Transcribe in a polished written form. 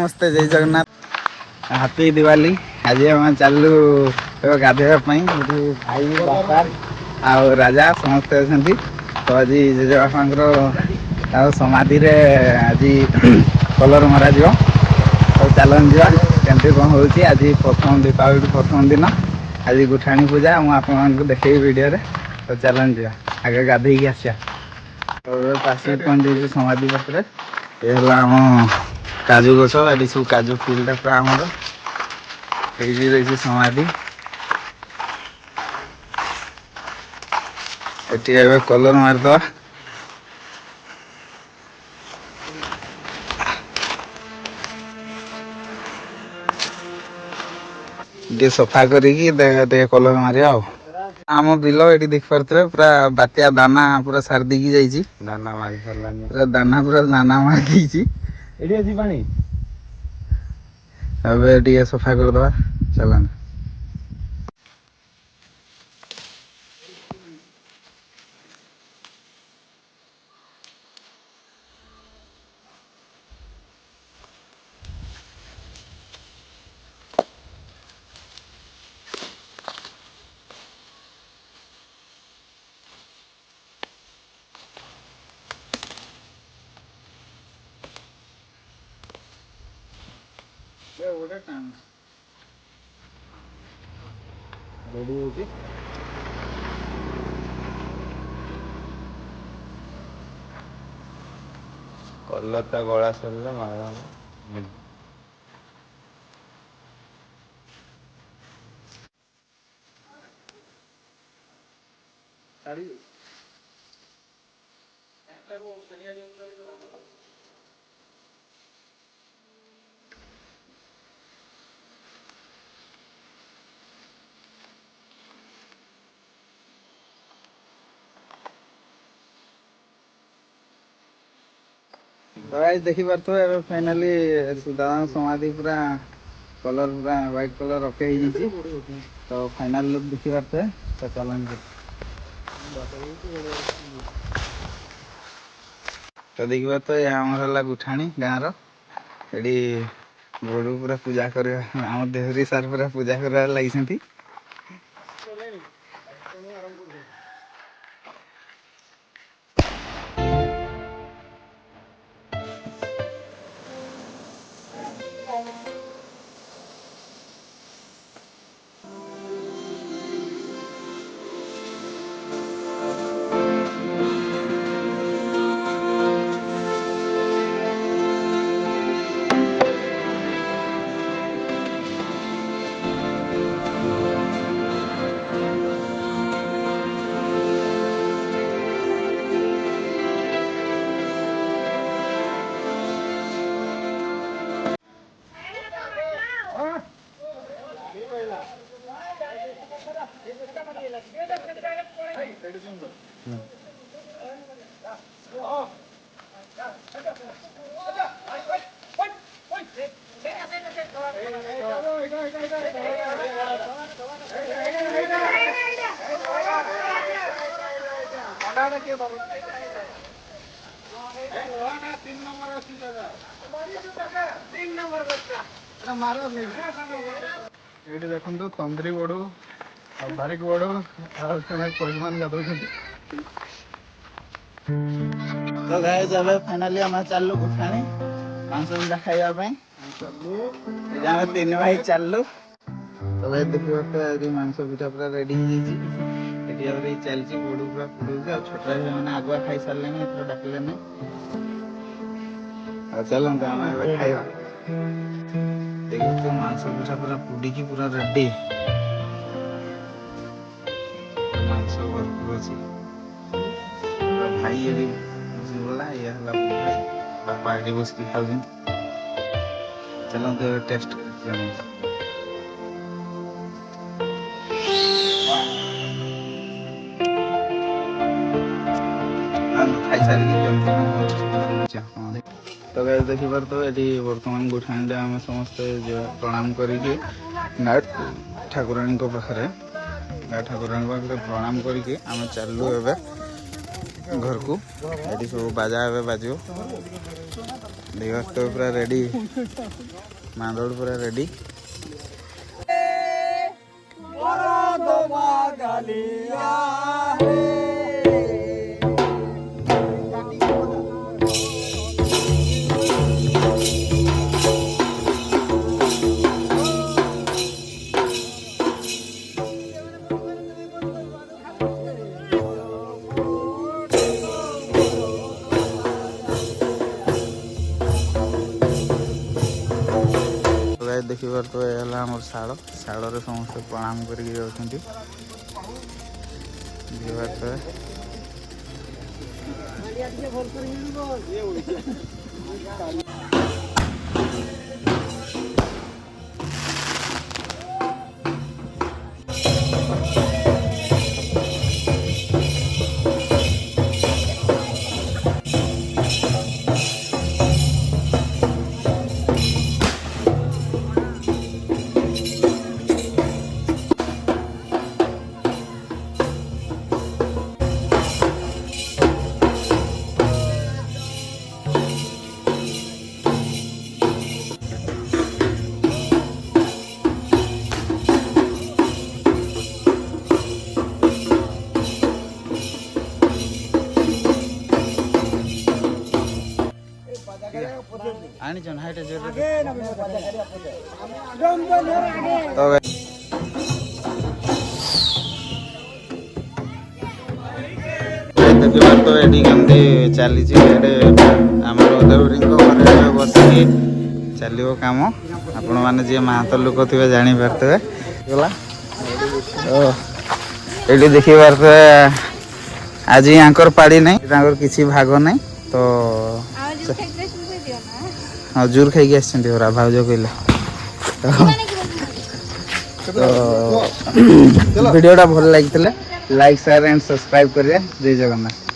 समस्ते जय जगन्नाथ हैप्पी दिवाली। आज हम चलू गाधेवा भाई बापा आ राजा समस्ते अच्छा। तो आज जेजेबापा समाधि आज कलर मर तो चलन जा केमती कौन हो आज प्रथम दीपावली प्रथम दिन आज गुठाणी पूजा मुझे देखी वीडियो रे। तो चलन जा आगे गाधे आसा पास पहुंचे समाधि पाखे ये आम काजू गछ ये सब काजू फिल्ड पूरा आमर रही समाधि ये कलर मारिद सफा कर कलर मारिया आम बिल ये देख पारे पूरा बात्या दाना पूरा सार देकी जाइए दाना मारी सारानी पूरा दाना मारी सफा करदे चलान रेडी हो कलरटा गला सर मारा तो गाइस देखि पारथो फाइनली दादा समाधि पूरा कलर पूरा व्हाइट कलर रखे ही तो फाइनल लुक देखि पारथो तो चलन तो देखि पारथो ये हमर गुठाणी गाँव री बड़ू पूरा पूजा कर देहरी सार पूरा पूजा कर लगी ये देखो तंद्री बड़ू बारिक बड़ू परिमाण गाधो तो गाइस अब फाइनली हम चलू गुठाणी मांस पिठा खाइबा तीन भाई चलू तो भाई देखिए मांस पिठा पूरा रेडी चलती बड़ू पूरा पुड़े छोटा भाई मैंने आगुआ खाई सारे डाकिले चलते आम खाइबा देखिए मांस पिठा पूरा पुड़ी पूरा रेडी मांस भरपूर अच्छी भाई ये भी गला ये भाई बापा ये बस की खाऊ चलते टेस्ट खाई सारी तो गाइस देखि पारतो एटी वर्तमान गुठाणी आम समस्ते प्रणाम करिके ठाकुराणी पाखे ठाकुराणी पाखे प्रणाम करके आम चलू एवं घर को ये सब बाजा ए बाजो दिवस तो पूरा रेडी मांदोड़ पूरा रेडी देखिबार तो है आम शाड़ शाड़े समस्त प्रणाम करके जाती देखिबार तो ये कमी चली उदयपुरी बस चलो कम आपण मैंने जी महात लोक थे जापारे गला ये देखी पारे आज यहाँ पाड़ी नहीं किसी भाग नहीं तो हाँ जोर खाई आसरा भाज कहले तो वीडियोटा भल लगी लाइक शेयर एंड सब्सक्राइब करें। जय जगन्नाथ।